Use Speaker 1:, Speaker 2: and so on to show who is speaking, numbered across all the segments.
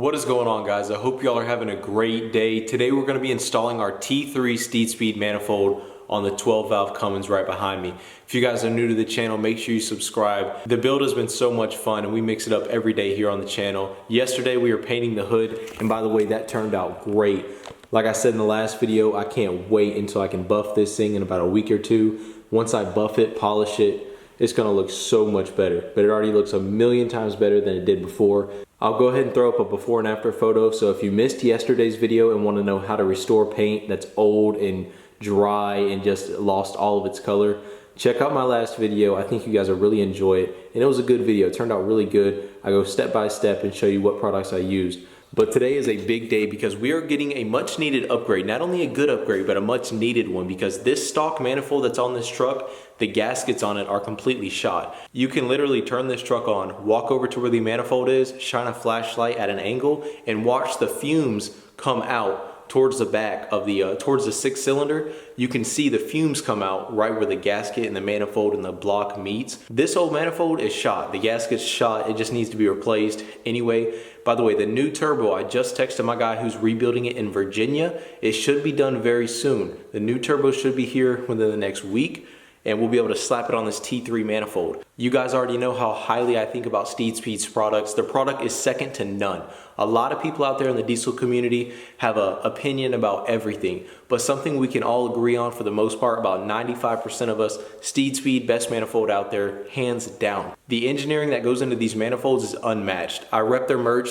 Speaker 1: What is going on, guys? I hope y'all are having a great day. Today we're going to be installing our T3 Steed Speed manifold on the 12 valve Cummins right behind me. If you guys are new to the channel, make sure you subscribe. The build has been so much fun and we mix it up every day here on the channel. Yesterday we were painting the hood, and by the way, that turned out great. Like I said in the last video, I can't wait until I can buff this thing in about a week or two. Once I buff it, polish it, it's gonna look so much better. But it already looks a million times better than it did before. I'll go ahead and throw up a before and after photo. So if you missed yesterday's video and want to know how to restore paint that's old and dry and just lost all of its color, check out my last video. I think you guys will really enjoy it. And it was a good video. It turned out really good. I go step by step and show you what products I used. But today is a big day because we are getting a much needed upgrade. Not only a good upgrade, but a much needed one, because this stock manifold that's on this truck, the gaskets on it are completely shot. You can literally turn this truck on, walk over to where the manifold is, shine a flashlight at an angle, and watch the fumes come out towards the back of the, towards the 6-cylinder. You can see the fumes come out right where the gasket and the manifold and the block meets. This old manifold is shot. The gasket's shot. It just needs to be replaced anyway. By the way, the new turbo, I just texted my guy who's rebuilding it in Virginia. It should be done very soon. The new turbo should be here within the next week, and we'll be able to slap it on this T3 manifold. You guys already know how highly I think about Steed Speed's products. Their product is second to none. A lot of people out there in the diesel community have an opinion about everything, but something we can all agree on for the most part, about 95% of us, Steed Speed, best manifold out there, hands down. The engineering that goes into these manifolds is unmatched. I rep their merch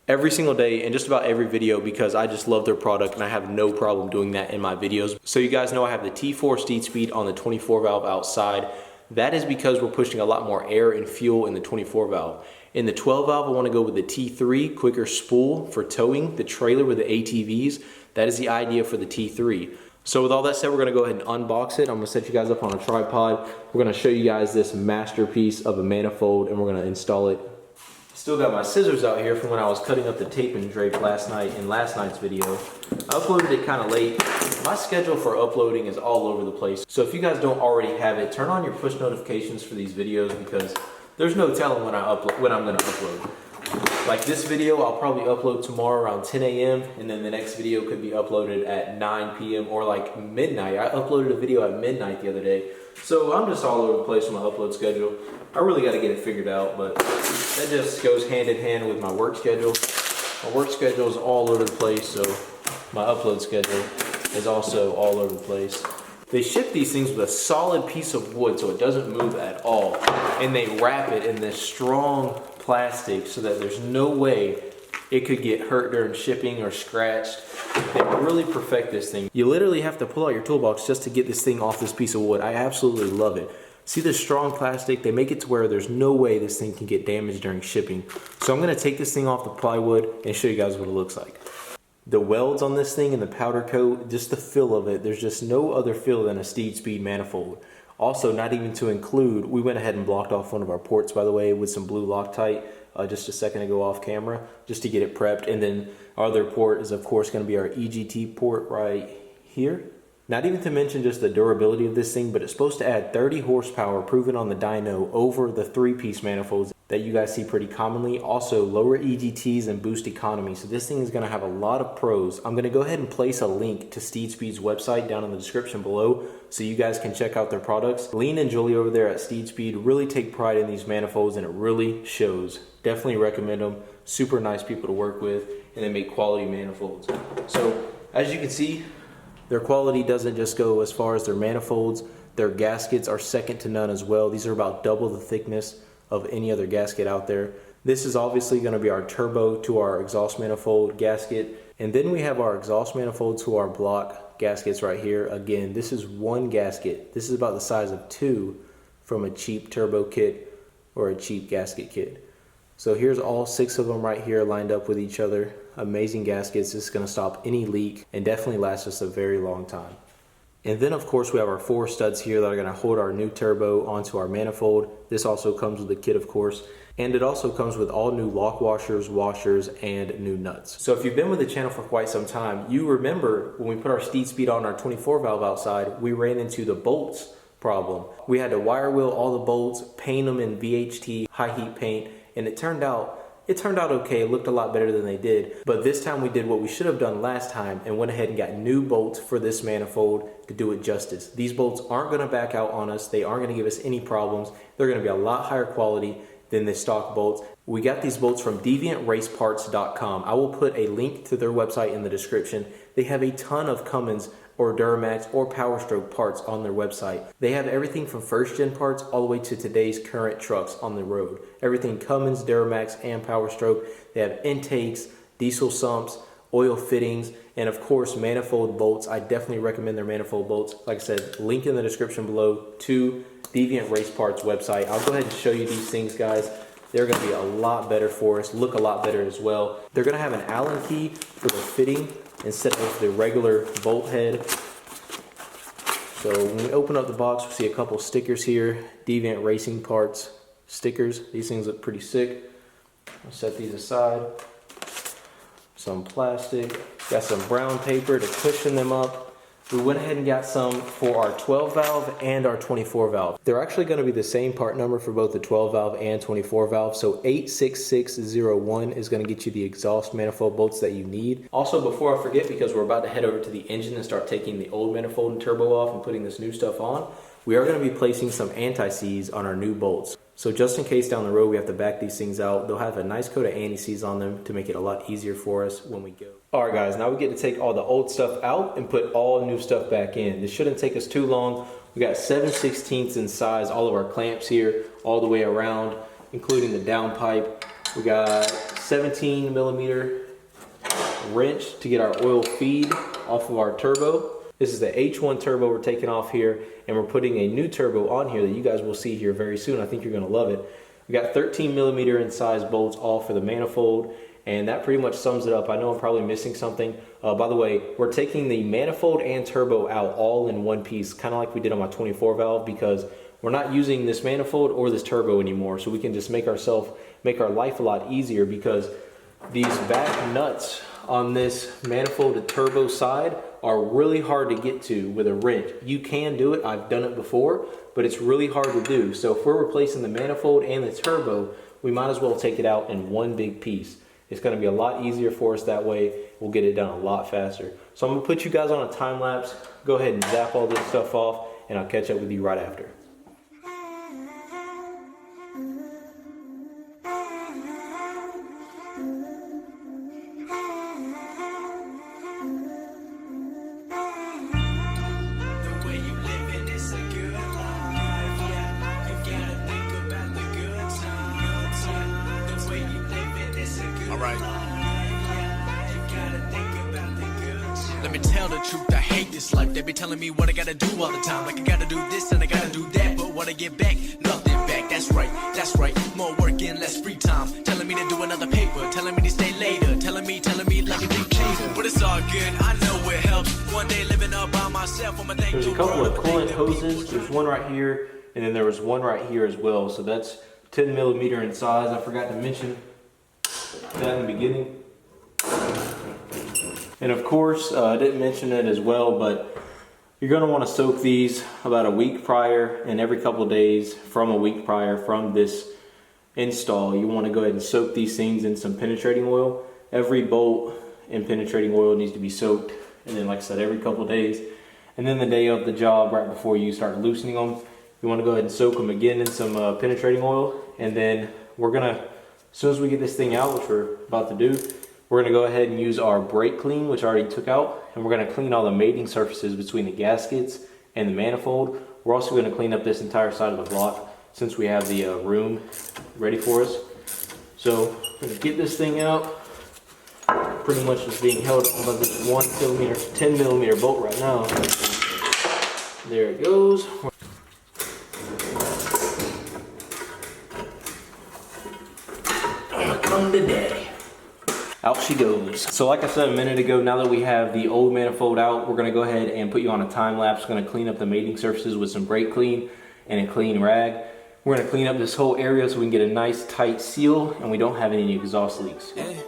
Speaker 1: every single day in just about every video because I just love their product and I have no problem doing that in my videos. So you guys know I have the T4 Steed Speed on the 24 valve outside. That is because we're pushing a lot more air and fuel in the 24 valve. In the 12 valve, I want to go with the T3 quicker spool for towing the trailer with the ATVs. That is the idea for the T3. So with all that said, we're going to go ahead and unbox it. I'm going to set you guys up on a tripod. We're going to show you guys this masterpiece of a manifold and we're going to install it. Still got my scissors out here from when I was cutting up the tape and drape last night in last night's video. I uploaded it kind of late. My schedule for uploading is all over the place. So if you guys don't already have it, turn on your push notifications for these videos because there's no telling when I'm going to upload. Like this video, I'll probably upload tomorrow around 10 a.m. and then the next video could be uploaded at 9 p.m. or like midnight. I uploaded a video at midnight the other day. So I'm just all over the place with my upload schedule. I really got to get it figured out, but that just goes hand in hand with my work schedule. My work schedule is all over the place, so my upload schedule is also all over the place. They ship these things with a solid piece of wood so it doesn't move at all. And they wrap it in this strong plastic so that there's no way it could get hurt during shipping or scratched. They really perfect this thing. You literally have to pull out your toolbox just to get this thing off this piece of wood. I absolutely love it. See this strong plastic? They make it to where there's no way this thing can get damaged during shipping. So I'm gonna take this thing off the plywood and show you guys what it looks like. The welds on this thing and the powder coat, just the feel of it, there's just no other feel than a Steed Speed manifold. Also, not even to include, we went ahead and blocked off one of our ports, by the way, with some blue Loctite just a second ago off camera, just to get it prepped. And then our other port is, of course, going to be our EGT port right here. Not even to mention just the durability of this thing, but it's supposed to add 30 horsepower proven on the dyno over the 3-piece manifolds that you guys see pretty commonly. Also lower EGTs and boost economy. So this thing is going to have a lot of pros. I'm going to go ahead and place a link to Steed Speed's website down in the description below so you guys can check out their products. Lean and Julie over there at Steed Speed really take pride in these manifolds and it really shows. Definitely recommend them. Super nice people to work with and they make quality manifolds. So as you can see, their quality doesn't just go as far as their manifolds. Their gaskets are second to none as well. These are about double the thickness of any other gasket out there. This is obviously going to be our turbo to our exhaust manifold gasket. And then we have our exhaust manifold to our block gaskets right here. Again, this is one gasket. This is about the size of 2 from a cheap turbo kit or a cheap gasket kit. So here's all 6 of them right here lined up with each other. Amazing gaskets. This is going to stop any leak and definitely last us a very long time. And then of course we have our 4 studs here that are going to hold our new turbo onto our manifold. This also comes with the kit, of course. And it also comes with all new lock washers, washers, and new nuts. So if you've been with the channel for quite some time, you remember when we put our Steed Speed on our 24 valve outside, we ran into the bolts problem. We had to wire wheel all the bolts, paint them in VHT high heat paint, and it turned out It turned out okay, it looked a lot better than they did, but this time we did what we should have done last time and went ahead and got new bolts for this manifold to do it justice. These bolts aren't going to back out on us, they aren't going to give us any problems, they're going to be a lot higher quality than the stock bolts. We got these bolts from DeviantRaceParts.com. I will put a link to their website in the description. They have a ton of Cummins or Duramax or Power Stroke parts on their website. They have everything from first gen parts all the way to today's current trucks on the road. Everything Cummins, Duramax, and Power Stroke. They have intakes, diesel sumps, oil fittings, and of course manifold bolts. I definitely recommend their manifold bolts. Like I said, link in the description below to Deviant Race Parts website. I'll go ahead and show you these things, guys. They're going to be a lot better for us, look a lot better as well. They're going to have an Allen key for the fitting instead of the regular bolt head. So when we open up the box, we see a couple stickers here. Deviant Racing Parts stickers. These things look pretty sick. I'll set these aside. Some plastic. Got some brown paper to cushion them up. We went ahead and got some for our 12 valve and our 24 valve. They're actually going to be the same part number for both the 12 valve and 24 valve. So 86601 is going to get you the exhaust manifold bolts that you need. Also, before I forget, because we're about to head over to the engine and start taking the old manifold and turbo off and putting this new stuff on, we are going to be placing some anti-seize on our new bolts. So just in case down the road we have to back these things out, they'll have a nice coat of anti-seize on them to make it a lot easier for us when we go. Alright guys, now we get to take all the old stuff out and put all new stuff back in. This shouldn't take us too long. We got 7/16 in size, all of our clamps here, all the way around, including the downpipe. We got 17 millimeter wrench to get our oil feed off of our turbo. This is the H1 turbo we're taking off here, and we're putting a new turbo on here that you guys will see here very soon. I think you're going to love it. We got 13 millimeter in size bolts all for the manifold, and that pretty much sums it up. I know I'm probably missing something. By the way, we're taking the manifold and turbo out all in one piece, kind of like we did on my 24 valve, because we're not using this manifold or this turbo anymore, so we can just make our life a lot easier, because these back nuts on this manifold and turbo side are really hard to get to with a wrench. You can do it, I've done it before, but it's really hard to do. So if we're replacing the manifold and the turbo, we might as well take it out in one big piece. It's going to be a lot easier for us that way. We'll get it done a lot faster. So I'm going to put you guys on a time lapse. Go ahead and zap all this stuff off, and I'll catch up with you right after.
Speaker 2: Let me tell the truth, I hate this life. They be telling me what I gotta do all the time. Like I gotta do this and I gotta do that. But what I get back, nothing back. That's right. More work and less free time. Telling me to do another paper. Telling me to stay later. Telling me like a big chaser. But it's all good, I know it helps. One day living up by myself.
Speaker 1: There's a couple of coolant hoses. There's one right here, and then there was one right here as well. So that's 10 millimeter in size. I forgot to mention that in the beginning. And of course, I didn't mention it as well, but you're going to want to soak these about a week prior, and every couple of days from a week prior from this install, you want to go ahead and soak these things in some penetrating oil. Every bolt in penetrating oil needs to be soaked, and then like I said, every couple of days. And then the day of the job, right before you start loosening them, you want to go ahead and soak them again in some penetrating oil. And then we're going to, as soon as we get this thing out, which we're about to do, we're going to go ahead and use our brake clean, which I already took out, and we're going to clean all the mating surfaces between the gaskets and the manifold. We're also going to clean up this entire side of the block since we have the room ready for us. So we're going to get this thing out. Pretty much just being held on by this 10 millimeter bolt right now. There it goes. Come to daddy. Out she goes. So like I said a minute ago, now that we have the old manifold out, we're going to go ahead and put you on a time lapse. We're going to clean up the mating surfaces with some brake clean and a clean rag. We're going to clean up this whole area so we can get a nice tight seal and we don't have any exhaust leaks.
Speaker 2: Hey.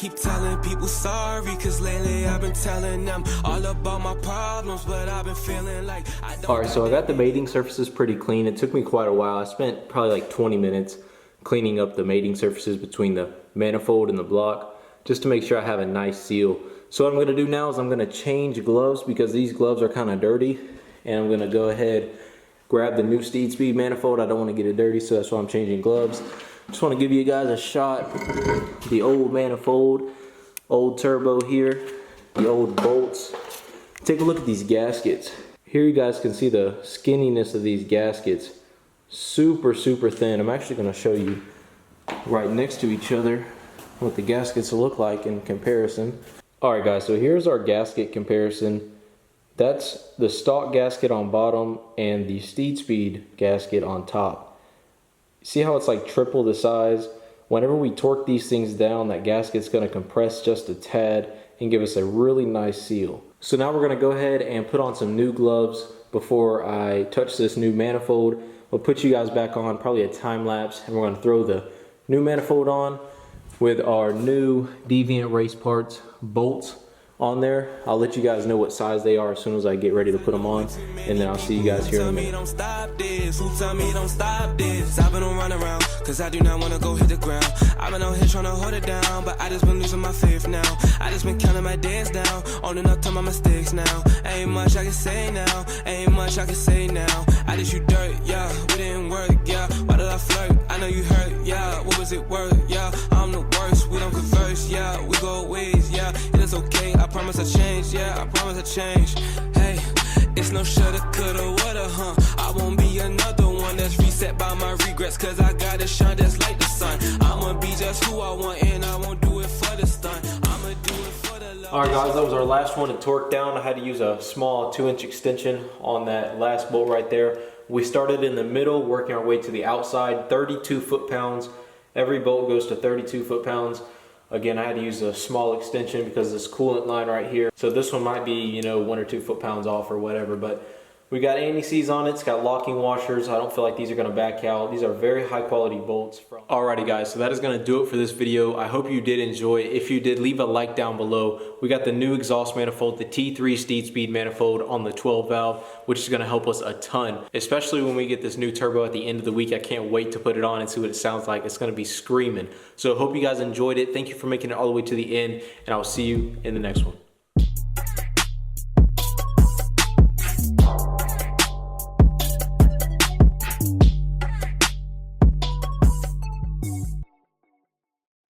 Speaker 3: keep telling people sorry, cause lately I've been telling them all about my problems, but I've been feeling like I don't.
Speaker 1: Alright, so I got the mating surfaces pretty clean. It took me quite a while. I spent probably like 20 minutes cleaning up the mating surfaces between the manifold and the block, just to make sure I have a nice seal. So what I'm gonna do now is I'm gonna change gloves because these gloves are kind of dirty, and I'm gonna go ahead, grab the new SteedSpeed manifold. I don't wanna get it dirty, so that's why I'm changing gloves. Just wanna give you guys a shot. The old manifold, old turbo here, the old bolts. Take a look at these gaskets. Here you guys can see the skinniness of these gaskets. Super, super thin. I'm actually gonna show you right next to each other what the gaskets look like in comparison. Alright guys, so here's our gasket comparison. That's the stock gasket on bottom and the SteedSpeed gasket on top. See how it's like triple the size? Whenever we torque these things down, that gasket's going to compress just a tad and give us a really nice seal. So now we're going to go ahead and put on some new gloves before I touch this new manifold. We'll put you guys back on, probably a time lapse, and we're going to throw the new manifold on with our new Deviant Race Parts bolts on there. I'll let you guys know what size they are as soon as I get ready to put them on, and then I'll see you guys here in a minute.
Speaker 3: Don't stop this. Who tell me don't stop this? I've been on run around, cause I do not wanna go hit the ground. I've been out here trying to hold it down, but I just been losing my faith now. I just been counting my days down, owning up to my mistakes now. Ain't much I can say now, ain't much I can say now. I just you dirt, yeah, we didn't work, yeah. Why did I flirt? I know you hurt, yeah. What was it worth, yeah? I'm the worst, we don't converse, yeah. We go ways, yeah. It is okay, I promise I change, yeah. I promise I change. Hey, it's no shoulda, coulda, woulda, huh? I won't be another one that's reset by my regrets, cause I gotta shine just like the sun. I'ma be just who I want, and I won't do it for the stunt. I'ma do it for the love.
Speaker 1: Alright guys, that was our last one to torque down. I had to use a small 2-inch extension on that last bolt right there. We started in the middle, working our way to the outside, 32 foot-pounds. Every bolt goes to 32 foot-pounds. Again, I had to use a small extension because of this coolant line right here. So this one might be, you know, 1 or 2 foot-pounds off or whatever, but we got anti-seize on it. It's got locking washers. I don't feel like these are gonna back out. These are very high quality bolts. Alrighty guys, so that is gonna do it for this video. I hope you did enjoy. If you did, leave a like down below. We got the new exhaust manifold, the T3 SteedSpeed manifold on the 12 valve, which is gonna help us a ton, especially when we get this new turbo at the end of the week. I can't wait to put it on and see what it sounds like. It's gonna be screaming. So hope you guys enjoyed it. Thank you for making it all the way to the end, and I'll see you in the next one.